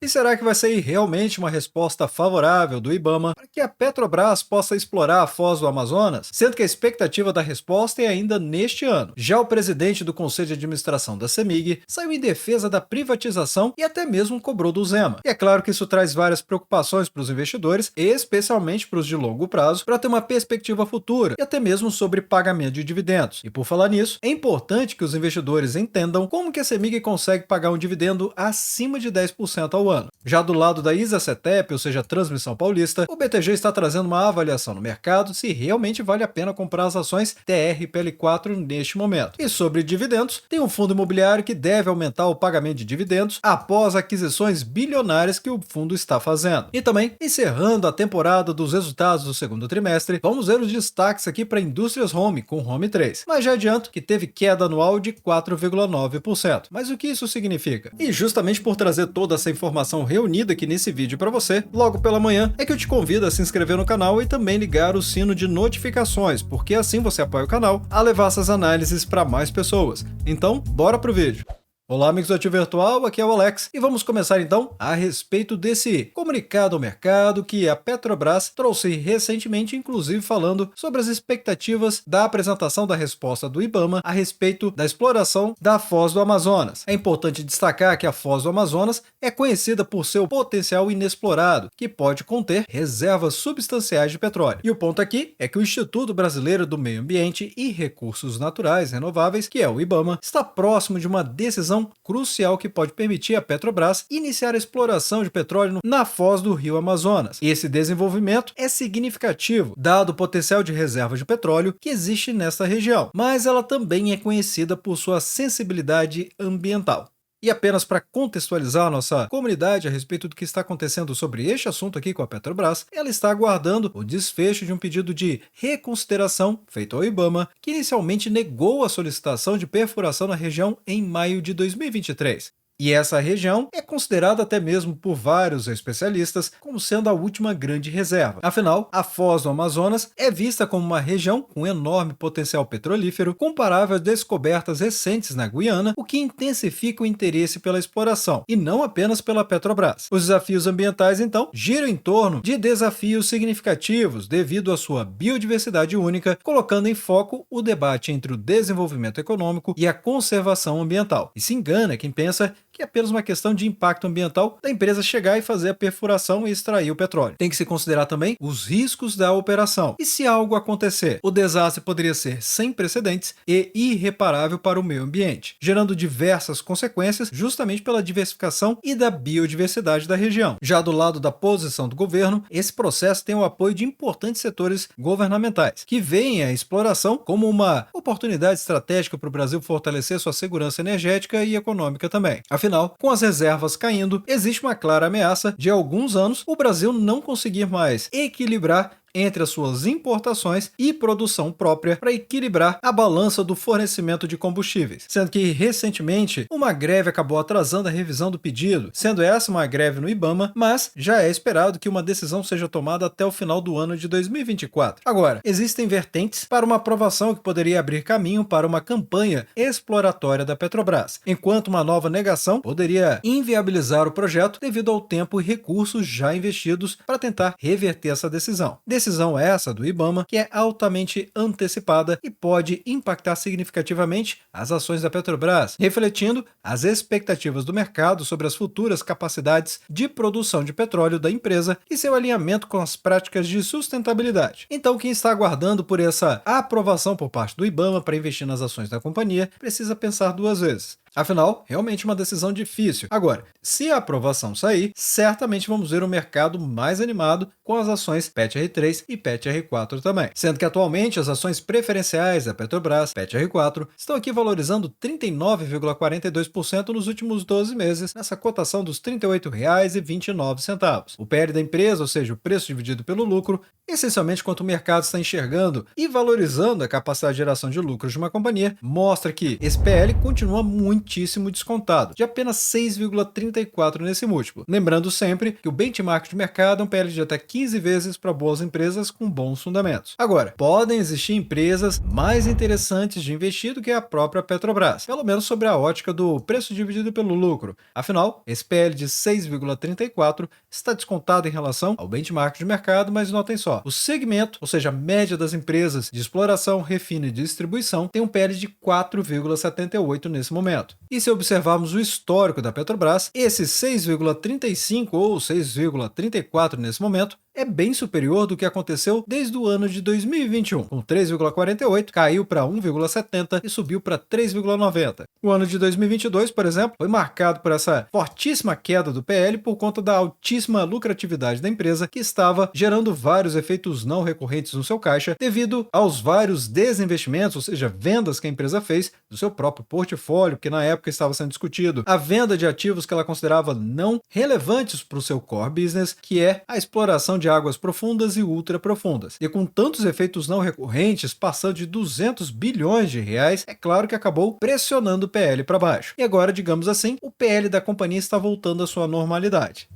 E será que vai sair realmente uma resposta favorável do IBAMA para que a Petrobras possa explorar a foz do Amazonas? Sendo que a expectativa da resposta é ainda neste ano. Já o presidente do Conselho de Administração da CEMIG saiu em defesa da privatização e até mesmo cobrou do Zema. E é claro que isso traz várias preocupações para os investidores, especialmente para os de longo prazo, para ter uma perspectiva futura e até mesmo sobre pagamento de dividendos. E por falar nisso, é importante que os investidores entendam como que a CEMIG consegue pagar um dividendo acima de 10% ao ano. Já do lado da ISA-CETEP, ou seja, Transmissão Paulista, o BTG está trazendo uma avaliação no mercado se realmente vale a pena comprar as ações TRPL4 neste momento. E sobre dividendos, tem um fundo imobiliário que deve aumentar o pagamento de dividendos após aquisições bilionárias que o fundo está fazendo. E também, encerrando a temporada dos resultados do segundo trimestre, vamos ver os destaques aqui para Indústrias Home, com Home 3. Mas já adianto que teve queda anual de 4,9%. Mas o que isso significa? E justamente por trazer toda essa informação reunida aqui nesse vídeo para você, logo pela manhã, é que eu te convido a se inscrever no canal e também ligar o sino de notificações, porque assim você apoia o canal a levar essas análises para mais pessoas. Então, bora pro vídeo! Olá, amigos do Ativo Virtual, aqui é o Alex e vamos começar então a respeito desse comunicado ao mercado que a Petrobras trouxe recentemente, inclusive falando sobre as expectativas da apresentação da resposta do IBAMA a respeito da exploração da foz do Amazonas. É importante destacar que a foz do Amazonas é conhecida por seu potencial inexplorado, que pode conter reservas substanciais de petróleo. E o ponto aqui é que o Instituto Brasileiro do Meio Ambiente e Recursos Naturais Renováveis, que é o IBAMA, está próximo de uma decisão crucial que pode permitir à Petrobras iniciar a exploração de petróleo na foz do rio Amazonas. E esse desenvolvimento é significativo, dado o potencial de reserva de petróleo que existe nesta região, mas ela também é conhecida por sua sensibilidade ambiental. E apenas para contextualizar a nossa comunidade a respeito do que está acontecendo sobre este assunto aqui com a Petrobras, ela está aguardando o desfecho de um pedido de reconsideração feito ao IBAMA, que inicialmente negou a solicitação de perfuração na região em maio de 2023. E essa região é considerada até mesmo por vários especialistas como sendo a última grande reserva. Afinal, a foz do Amazonas é vista como uma região com enorme potencial petrolífero, comparável às descobertas recentes na Guiana, o que intensifica o interesse pela exploração, e não apenas pela Petrobras. Os desafios ambientais, então, giram em torno de desafios significativos devido à sua biodiversidade única, colocando em foco o debate entre o desenvolvimento econômico e a conservação ambiental. E se engana quem pensa que é apenas uma questão de impacto ambiental da empresa chegar e fazer a perfuração e extrair o petróleo. Tem que se considerar também os riscos da operação. E se algo acontecer, o desastre poderia ser sem precedentes e irreparável para o meio ambiente, gerando diversas consequências justamente pela diversificação e da biodiversidade da região. Já do lado da posição do governo, esse processo tem o apoio de importantes setores governamentais, que veem a exploração como uma oportunidade estratégica para o Brasil fortalecer sua segurança energética e econômica também. Afinal, com as reservas caindo, existe uma clara ameaça de, há alguns anos, o Brasil não conseguir mais equilibrar entre as suas importações e produção própria para equilibrar a balança do fornecimento de combustíveis, sendo que recentemente uma greve acabou atrasando a revisão do pedido, sendo essa uma greve no IBAMA, mas já é esperado que uma decisão seja tomada até o final do ano de 2024. Agora, existem vertentes para uma aprovação que poderia abrir caminho para uma campanha exploratória da Petrobras, enquanto uma nova negação poderia inviabilizar o projeto devido ao tempo e recursos já investidos para tentar reverter essa decisão. Decisão essa do IBAMA que é altamente antecipada e pode impactar significativamente as ações da Petrobras, refletindo as expectativas do mercado sobre as futuras capacidades de produção de petróleo da empresa e seu alinhamento com as práticas de sustentabilidade. Então, quem está aguardando por essa aprovação por parte do IBAMA para investir nas ações da companhia precisa pensar duas vezes. Afinal, realmente uma decisão difícil. Agora, se a aprovação sair, certamente vamos ver um mercado mais animado com as ações PETR3 e PETR4 também. Sendo que atualmente as ações preferenciais da Petrobras, PETR4, estão aqui valorizando 39,42% nos últimos 12 meses, nessa cotação dos R$ 38,29. O PL da empresa, ou seja, o preço dividido pelo lucro, essencialmente quanto o mercado está enxergando e valorizando a capacidade de geração de lucros de uma companhia, mostra que esse PL continua muito muitíssimo descontado, de apenas 6,34 nesse múltiplo. Lembrando sempre que o benchmark de mercado é um PL de até 15 vezes para boas empresas com bons fundamentos. Agora, podem existir empresas mais interessantes de investir do que a própria Petrobras, pelo menos sobre a ótica do preço dividido pelo lucro. Afinal, esse PL de 6,34 está descontado em relação ao benchmark de mercado, mas notem só, o segmento, ou seja, a média das empresas de exploração, refino e distribuição, tem um PL de 4,78 nesse momento. E se observarmos o histórico da Petrobras, esse 6,35 ou 6,34 nesse momento é bem superior do que aconteceu desde o ano de 2021. Com 3,48, caiu para 1,70 e subiu para 3,90. O ano de 2022, por exemplo, foi marcado por essa fortíssima queda do PL por conta da altíssima lucratividade da empresa, que estava gerando vários efeitos não recorrentes no seu caixa devido aos vários desinvestimentos, ou seja, vendas que a empresa fez do seu próprio portfólio, que na época estava sendo discutido, a venda de ativos que ela considerava não relevantes para o seu core business, que é a exploração de águas profundas e ultra profundas. E com tantos efeitos não recorrentes, passando de 200 bilhões de reais, é claro que acabou pressionando o PL para baixo. E agora, digamos assim, o PL da companhia está voltando à sua normalidade.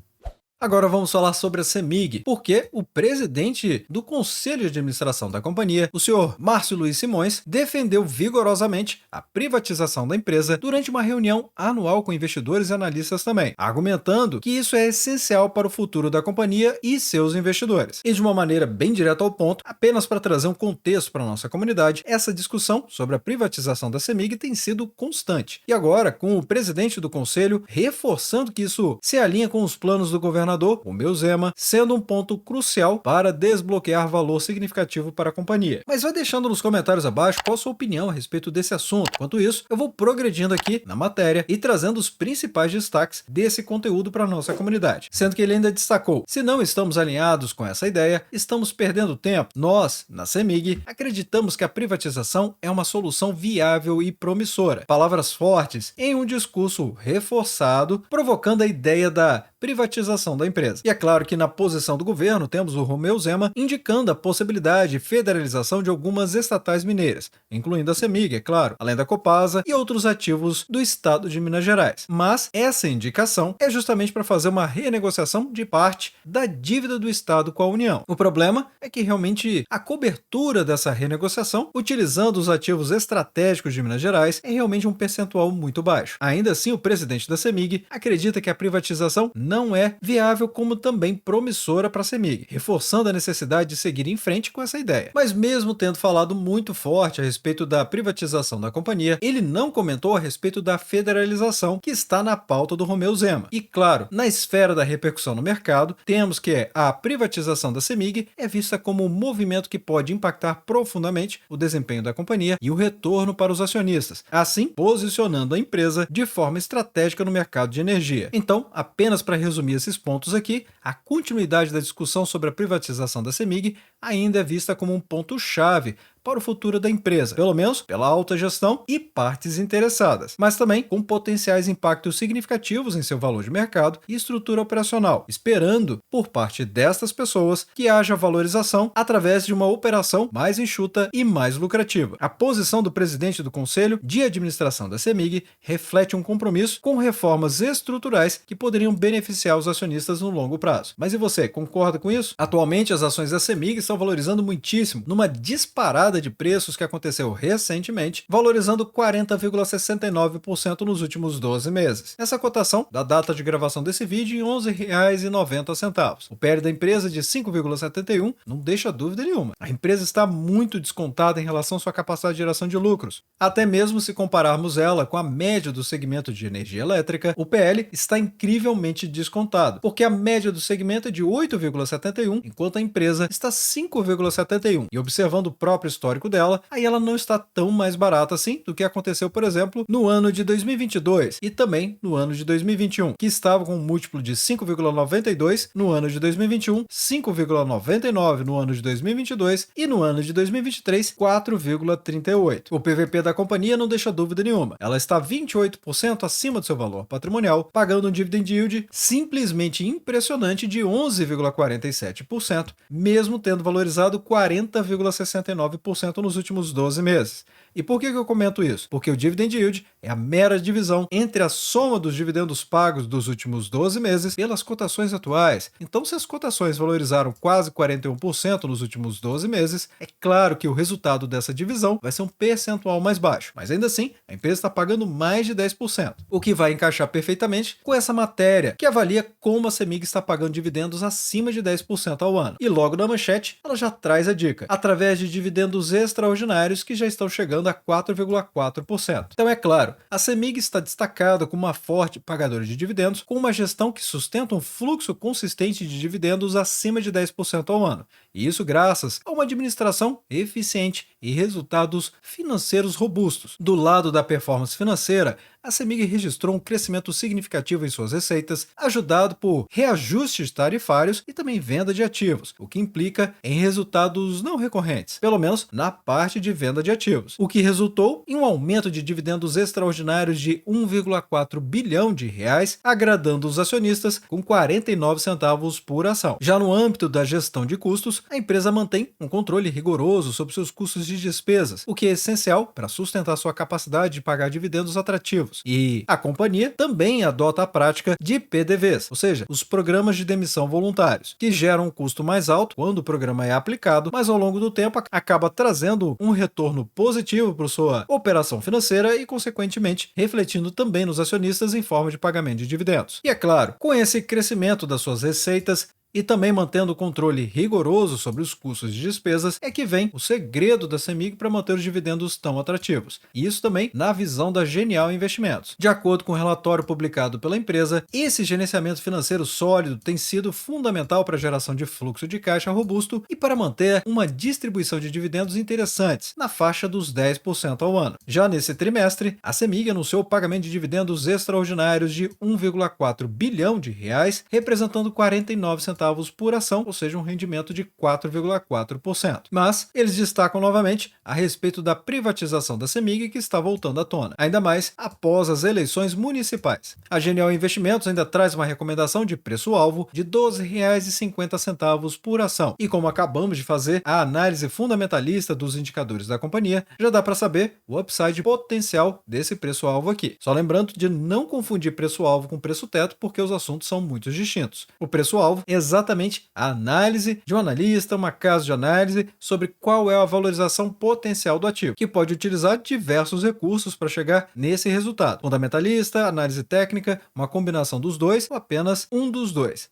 Agora vamos falar sobre a CEMIG, porque o presidente do Conselho de Administração da companhia, o senhor Márcio Luiz Simões, defendeu vigorosamente a privatização da empresa durante uma reunião anual com investidores e analistas também, argumentando que isso é essencial para o futuro da companhia e seus investidores. E de uma maneira bem direta ao ponto, apenas para trazer um contexto para a nossa comunidade, essa discussão sobre a privatização da CEMIG tem sido constante. E agora, com o presidente do Conselho reforçando que isso se alinha com os planos do governador, o meu Zema, sendo um ponto crucial para desbloquear valor significativo para a companhia. Mas vai deixando nos comentários abaixo qual a sua opinião a respeito desse assunto. Enquanto isso, eu vou progredindo aqui na matéria e trazendo os principais destaques desse conteúdo para a nossa comunidade. Sendo que ele ainda destacou: se não estamos alinhados com essa ideia, estamos perdendo tempo. Nós, na CEMIG, acreditamos que a privatização é uma solução viável e promissora. Palavras fortes em um discurso reforçado, provocando a ideia da privatização da empresa. E é claro que na posição do governo temos o Romeu Zema indicando a possibilidade de federalização de algumas estatais mineiras, incluindo a CEMIG, é claro, além da Copasa e outros ativos do estado de Minas Gerais. Mas essa indicação é justamente para fazer uma renegociação de parte da dívida do estado com a União. O problema é que realmente a cobertura dessa renegociação, utilizando os ativos estratégicos de Minas Gerais, é realmente um percentual muito baixo. Ainda assim, o presidente da CEMIG acredita que a privatização não é viável, como também promissora para a CEMIG, reforçando a necessidade de seguir em frente com essa ideia. Mas mesmo tendo falado muito forte a respeito da privatização da companhia, ele não comentou a respeito da federalização que está na pauta do Romeu Zema. E claro, na esfera da repercussão no mercado, temos que a privatização da CEMIG é vista como um movimento que pode impactar profundamente o desempenho da companhia e o retorno para os acionistas, assim posicionando a empresa de forma estratégica no mercado de energia. Então, apenas para resumir esses pontos aqui, a continuidade da discussão sobre a privatização da CEMIG ainda é vista como um ponto-chave para o futuro da empresa, pelo menos pela alta gestão e partes interessadas, mas também com potenciais impactos significativos em seu valor de mercado e estrutura operacional, esperando por parte destas pessoas que haja valorização através de uma operação mais enxuta e mais lucrativa. A posição do presidente do Conselho de Administração da CEMIG reflete um compromisso com reformas estruturais que poderiam beneficiar os acionistas no longo prazo. Mas e você, concorda com isso? Atualmente, as ações da CEMIG estão valorizando muitíssimo, numa disparada de preços que aconteceu recentemente, valorizando 40,69% nos últimos 12 meses. Essa cotação, da data de gravação desse vídeo, em R$ 11,90. O PL da empresa de 5,71 não deixa dúvida nenhuma. A empresa está muito descontada em relação à sua capacidade de geração de lucros. Até mesmo se compararmos ela com a média do segmento de energia elétrica, o PL está incrivelmente descontado, porque a média do segmento é de 8,71, enquanto a empresa está 5,71. E observando o próprio histórico dela, aí ela não está tão mais barata assim do que aconteceu, por exemplo, no ano de 2022 e também no ano de 2021, que estava com um múltiplo de 5,92 no ano de 2021, 5,99 no ano de 2022 e no ano de 2023, 4,38. O PVP da companhia não deixa dúvida nenhuma. Ela está 28% acima do seu valor patrimonial, pagando um dividend yield simplesmente impressionante de 11,47%, mesmo tendo valorizado 40,69% nos últimos 12 meses. E por que eu comento isso? Porque o dividend yield é a mera divisão entre a soma dos dividendos pagos dos últimos 12 meses pelas cotações atuais. Então, se as cotações valorizaram quase 41% nos últimos 12 meses, é claro que o resultado dessa divisão vai ser um percentual mais baixo. Mas ainda assim, a empresa está pagando mais de 10%, o que vai encaixar perfeitamente com essa matéria que avalia como a CEMIG está pagando dividendos acima de 10% ao ano. E logo na manchete, ela já traz a dica, através de dividendos extraordinários que já estão chegando a 4,4%. Então é claro, a CEMIG está destacada como uma forte pagadora de dividendos, com uma gestão que sustenta um fluxo consistente de dividendos acima de 10% ao ano. E isso graças a uma administração eficiente e resultados financeiros robustos. Do lado da performance financeira, a CEMIG registrou um crescimento significativo em suas receitas, ajudado por reajustes tarifários e também venda de ativos, o que implica em resultados não recorrentes, pelo menos na parte de venda de ativos, o que resultou em um aumento de dividendos extraordinários de 1,4 bilhão de reais, agradando os acionistas com 49 centavos por ação. Já no âmbito da gestão de custos, a empresa mantém um controle rigoroso sobre seus custos de despesas, o que é essencial para sustentar sua capacidade de pagar dividendos atrativos. E a companhia também adota a prática de PDVs, ou seja, os programas de demissão voluntários, que geram um custo mais alto quando o programa é aplicado, mas ao longo do tempo acaba trazendo um retorno positivo para sua operação financeira e, consequentemente, refletindo também nos acionistas em forma de pagamento de dividendos. E é claro, com esse crescimento das suas receitas, e também mantendo o controle rigoroso sobre os custos de despesas, é que vem o segredo da CEMIG para manter os dividendos tão atrativos. E isso também na visão da Genial Investimentos. De acordo com o relatório publicado pela empresa, esse gerenciamento financeiro sólido tem sido fundamental para a geração de fluxo de caixa robusto e para manter uma distribuição de dividendos interessantes, na faixa dos 10% ao ano. Já nesse trimestre, a CEMIG anunciou o pagamento de dividendos extraordinários de 1,4 bilhão de reais, representando 49 centavos por ação, ou seja, um rendimento de 4,4%. Mas eles destacam novamente a respeito da privatização da CEMIG que está voltando à tona, ainda mais após as eleições municipais. A Genial Investimentos ainda traz uma recomendação de preço-alvo de R$ 12,50 por ação. E como acabamos de fazer a análise fundamentalista dos indicadores da companhia, já dá para saber o upside potencial desse preço-alvo aqui. Só lembrando de não confundir preço-alvo com preço-teto, porque os assuntos são muito distintos. O preço-alvo é exatamente a análise de um analista, uma casa de análise sobre qual é a valorização potencial do ativo, que pode utilizar diversos recursos para chegar nesse resultado. Fundamentalista, análise técnica, uma combinação dos dois ou apenas um dos dois.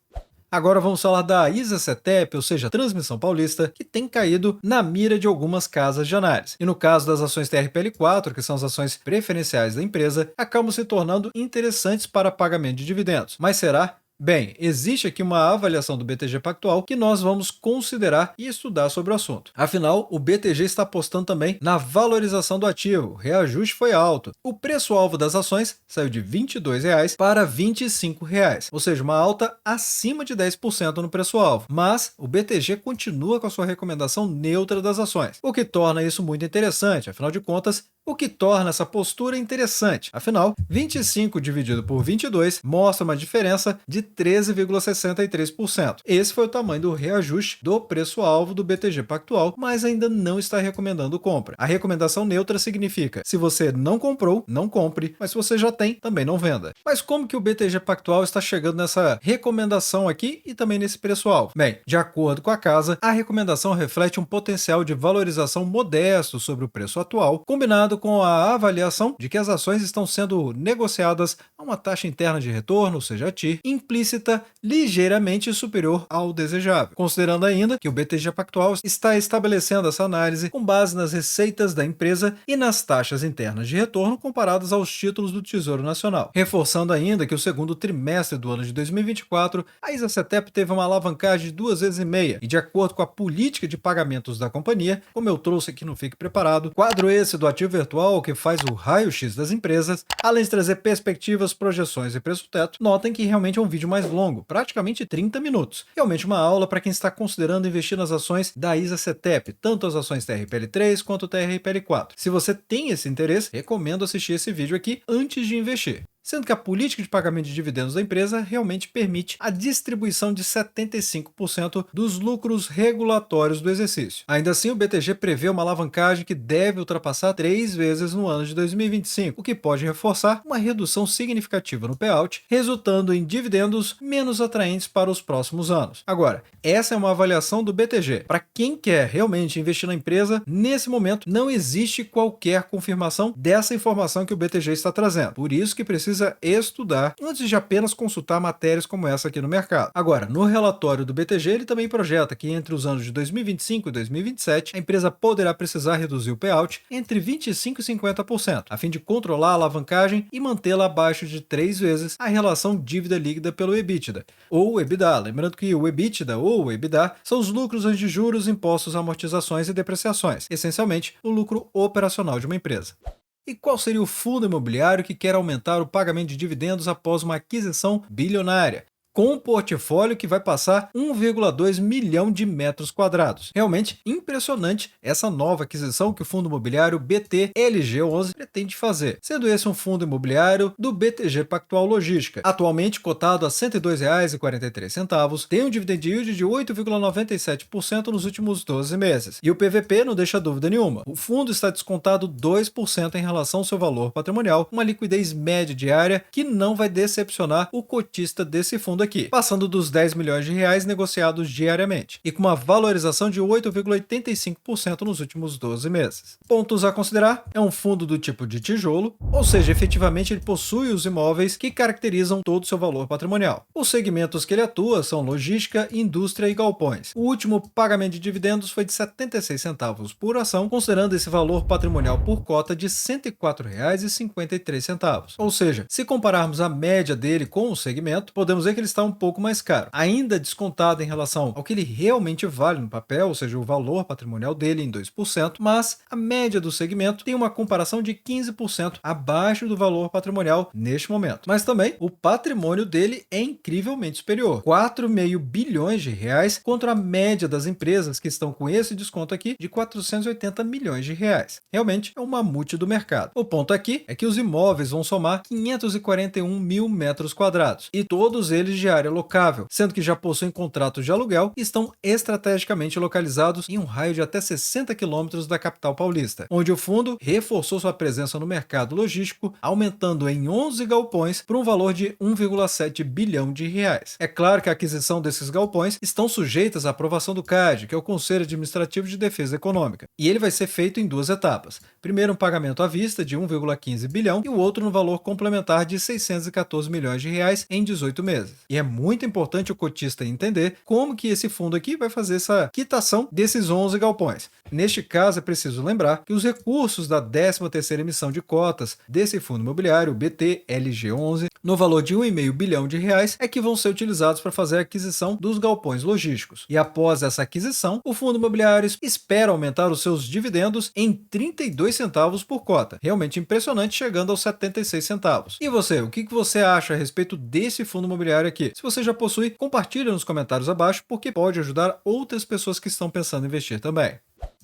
Agora vamos falar da ISA-CETEP, ou seja, Transmissão Paulista, que tem caído na mira de algumas casas de análise. E no caso das ações TRPL4, que são as ações preferenciais da empresa, acabam se tornando interessantes para pagamento de dividendos. Mas será? Bem, existe aqui uma avaliação do BTG Pactual que nós vamos considerar e estudar sobre o assunto. Afinal, o BTG está apostando também na valorização do ativo. O reajuste foi alto. O preço-alvo das ações saiu de R$ 22 para R$ 25, ou seja, uma alta acima de 10% no preço-alvo. Mas o BTG continua com a sua recomendação neutra das ações, o que torna isso muito interessante. Afinal de contas, o que torna essa postura interessante. Afinal, 25 dividido por 22 mostra uma diferença de 13,63%. Esse foi o tamanho do reajuste do preço-alvo do BTG Pactual, mas ainda não está recomendando compra. A recomendação neutra significa: se você não comprou, não compre, mas se você já tem, também não venda. Mas como que o BTG Pactual está chegando nessa recomendação aqui e também nesse preço-alvo? Bem, de acordo com a casa, a recomendação reflete um potencial de valorização modesto sobre o preço atual, combinado com a avaliação de que as ações estão sendo negociadas a uma taxa interna de retorno, ou seja, a TIR, implícita ligeiramente superior ao desejável. Considerando ainda que o BTG Pactual está estabelecendo essa análise com base nas receitas da empresa e nas taxas internas de retorno comparadas aos títulos do Tesouro Nacional. Reforçando ainda que o segundo trimestre do ano de 2024, a ISA-CETEP teve uma alavancagem de 2,5 vezes e de acordo com a política de pagamentos da companhia, como eu trouxe aqui no Fique Preparado, quadro esse do ativo virtual que faz o raio-x das empresas, além de trazer perspectivas, projeções e preço-teto, notem que realmente é um vídeo mais longo, praticamente 30 minutos. Realmente uma aula para quem está considerando investir nas ações da ISA-CETEP, tanto as ações TRPL3 quanto TRPL4. Se você tem esse interesse, recomendo assistir esse vídeo aqui antes de investir. sendo que a política de pagamento de dividendos da empresa realmente permite a distribuição de 75% dos lucros regulatórios do exercício. Ainda assim, o BTG prevê uma alavancagem que deve ultrapassar 3 vezes no ano de 2025, o que pode reforçar uma redução significativa no payout, resultando em dividendos menos atraentes para os próximos anos. Agora, essa é uma avaliação do BTG. Para quem quer realmente investir na empresa, nesse momento não existe qualquer confirmação dessa informação que o BTG está trazendo. Por isso que precisa estudar antes de apenas consultar matérias como essa aqui no mercado. Agora, no relatório do BTG, ele também projeta que entre os anos de 2025 e 2027, a empresa poderá precisar reduzir o payout entre 25% e 50%, a fim de controlar a alavancagem e mantê-la abaixo de 3 vezes a relação dívida líquida pelo EBITDA, ou EBITDA. Lembrando que o EBITDA ou o EBITDA são os lucros antes de juros, impostos, amortizações e depreciações, essencialmente o lucro operacional de uma empresa. E qual seria o fundo imobiliário que quer aumentar o pagamento de dividendos após uma aquisição bilionária, com um portfólio que vai passar 1,2 milhão de metros quadrados? Realmente impressionante essa nova aquisição que o fundo imobiliário BTLG11 pretende fazer, sendo esse um fundo imobiliário do BTG Pactual Logística, atualmente cotado a R$ 102,43, tem um dividend yield de 8,97% nos últimos 12 meses. E o PVP não deixa dúvida nenhuma, o fundo está descontado 2% em relação ao seu valor patrimonial, uma liquidez média diária que não vai decepcionar o cotista desse fundo aqui, passando dos 10 milhões de reais negociados diariamente, e com uma valorização de 8,85% nos últimos 12 meses. Pontos a considerar: é um fundo do tipo de tijolo, ou seja, efetivamente ele possui os imóveis que caracterizam todo o seu valor patrimonial. Os segmentos que ele atua são logística, indústria e galpões. O último pagamento de dividendos foi de 76 centavos por ação, considerando esse valor patrimonial por cota de R$ 104,53. Ou seja, se compararmos a média dele com o segmento, podemos ver que ele está um pouco mais caro, ainda descontado em relação ao que ele realmente vale no papel, ou seja, o valor patrimonial dele em 2%, mas a média do segmento tem uma comparação de 15% abaixo do valor patrimonial neste momento. Mas também o patrimônio dele é incrivelmente superior, 4,5 bilhões de reais contra a média das empresas que estão com esse desconto aqui de 480 milhões de reais. Realmente é um mamute do mercado. O ponto aqui é que os imóveis vão somar 541 mil metros quadrados, e todos eles de área locável, sendo que já possuem contratos de aluguel e estão estrategicamente localizados em um raio de até 60 quilômetros da capital paulista, onde o fundo reforçou sua presença no mercado logístico, aumentando em 11 galpões por um valor de 1,7 bilhão de reais. É claro que a aquisição desses galpões estão sujeitas à aprovação do CAD, que é o Conselho Administrativo de Defesa Econômica, e ele vai ser feito em 2 etapas. Primeiro, um pagamento à vista de 1,15 bilhão e o outro no valor complementar de 614 milhões de reais em 18 meses. E é muito importante o cotista entender como que esse fundo aqui vai fazer essa quitação desses 11 galpões. Neste caso, é preciso lembrar que os recursos da 13ª emissão de cotas desse fundo imobiliário, BTLG11, no valor de 1,5 bilhão de reais, é que vão ser utilizados para fazer a aquisição dos galpões logísticos. E após essa aquisição, o fundo imobiliário espera aumentar os seus dividendos em 32 centavos por cota. Realmente impressionante, chegando aos 76 centavos. E você, o que você acha a respeito desse fundo imobiliário aqui? Se você já possui, compartilha nos comentários abaixo, porque pode ajudar outras pessoas que estão pensando em investir também.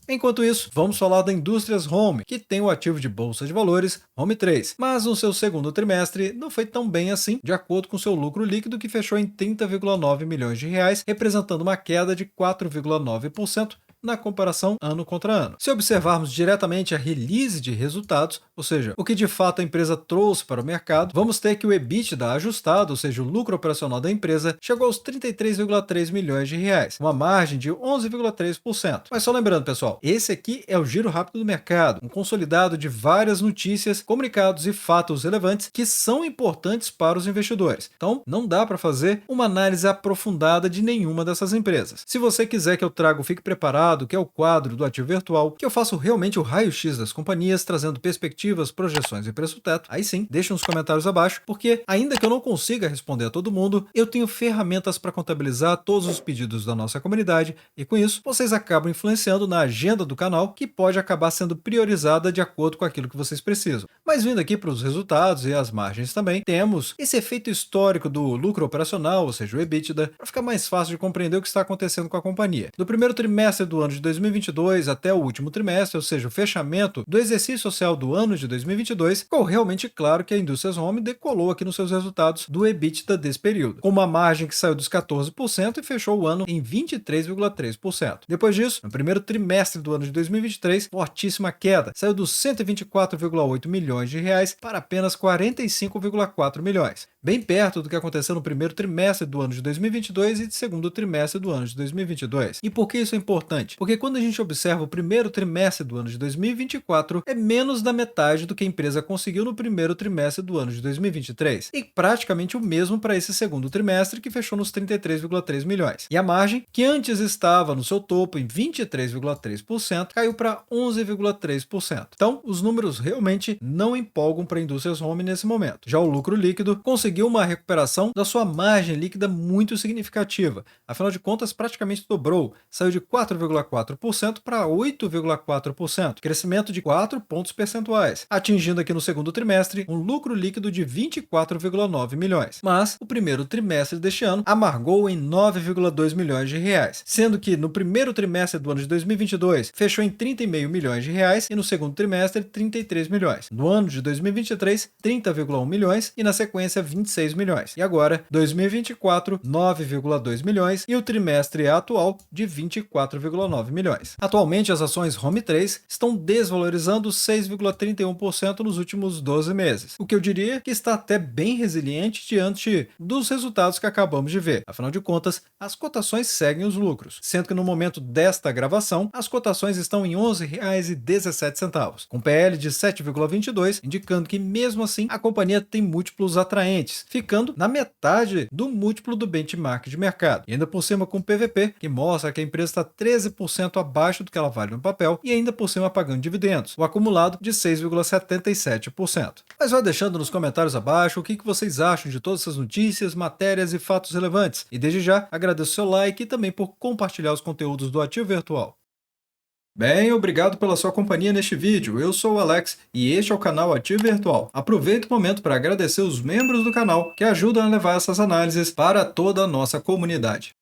Enquanto isso, vamos falar da Indústrias Home, que tem o ativo de bolsa de valores Home 3, mas no seu segundo trimestre não foi tão bem assim, de acordo com seu lucro líquido, que fechou em 30,9 milhões de reais, representando uma queda de 4,9% na comparação ano contra ano. Se observarmos diretamente a release de resultados, ou seja, o que de fato a empresa trouxe para o mercado, vamos ter que o EBITDA ajustado, ou seja, o lucro operacional da empresa, chegou aos 33,3 milhões de reais, uma margem de 11,3%. Mas só lembrando, pessoal, esse aqui é o giro rápido do mercado, um consolidado de várias notícias, comunicados e fatos relevantes que são importantes para os investidores. Então, não dá para fazer uma análise aprofundada de nenhuma dessas empresas. Se você quiser que eu traga o Fique Preparado, que é o quadro do Ativo Virtual, que eu faço realmente o raio-x das companhias, trazendo perspectivas, projeções e preço-teto, aí sim, deixa nos comentários abaixo, porque ainda que eu não consiga responder a todo mundo, eu tenho ferramentas para contabilizar todos os pedidos da nossa comunidade, e com isso, vocês acabam influenciando na agenda do canal, que pode acabar sendo priorizada de acordo com aquilo que vocês precisam. Mas vindo aqui para os resultados e as margens também, temos esse efeito histórico do lucro operacional, ou seja, o EBITDA, para ficar mais fácil de compreender o que está acontecendo com a companhia. No primeiro trimestre do ano de 2022 até o último trimestre, ou seja, o fechamento do exercício social do ano de 2022, ficou realmente claro que a Indústrias Home decolou aqui nos seus resultados do EBITDA desse período, com uma margem que saiu dos 14% e fechou o ano em 23,3%. Depois disso, no primeiro trimestre do ano de 2023, fortíssima queda, saiu dos 124,8 milhões de reais para apenas 45,4 milhões, bem perto do que aconteceu no primeiro trimestre do ano de 2022 e segundo trimestre do ano de 2022. E por que isso é importante? Porque quando a gente observa o primeiro trimestre do ano de 2024, é menos da metade do que a empresa conseguiu no primeiro trimestre do ano de 2023, e praticamente o mesmo para esse segundo trimestre, que fechou nos 33,3 milhões. E a margem, que antes estava no seu topo em 23,3%, caiu para 11,3%. Então, os números realmente não empolgam para a Indústrias Home nesse momento. Já o lucro líquido conseguiu uma recuperação da sua margem líquida muito significativa. Afinal de contas, praticamente dobrou, saiu de 4,4% para 8,4%, crescimento de 4 pontos percentuais, atingindo aqui no segundo trimestre um lucro líquido de 24,9 milhões. Mas o primeiro trimestre deste ano amargou em 9,2 milhões de reais, sendo que no primeiro trimestre do ano de 2022 fechou em 30,5 milhões de reais e no segundo trimestre 33 milhões. No ano de 2023, 30,1 milhões e na sequência 26 milhões. E agora, 2024, 9,2 milhões e o trimestre atual de 24,9 milhões. Atualmente, as ações Home 3 estão desvalorizando 6,31% nos últimos 12 meses, o que eu diria que está até bem resiliente diante dos resultados que acabamos de ver. Afinal de contas, as cotações seguem os lucros, sendo que no momento desta gravação, as cotações estão em R$ 11,17, com PL de 7,22, indicando que mesmo assim a companhia tem múltiplos atraentes, ficando na metade do múltiplo do benchmark de mercado. E ainda por cima com o PVP, que mostra que a empresa está 13% abaixo do que ela vale no papel e ainda por cima pagando dividendos, o acumulado de 6,77%. Mas vai deixando nos comentários abaixo o que vocês acham de todas essas notícias, matérias e fatos relevantes. E desde já agradeço o seu like e também por compartilhar os conteúdos do Ativo Virtual. Bem, obrigado pela sua companhia neste vídeo. Eu sou o Alex e este é o canal Ativo Virtual. Aproveito o momento para agradecer os membros do canal que ajudam a levar essas análises para toda a nossa comunidade.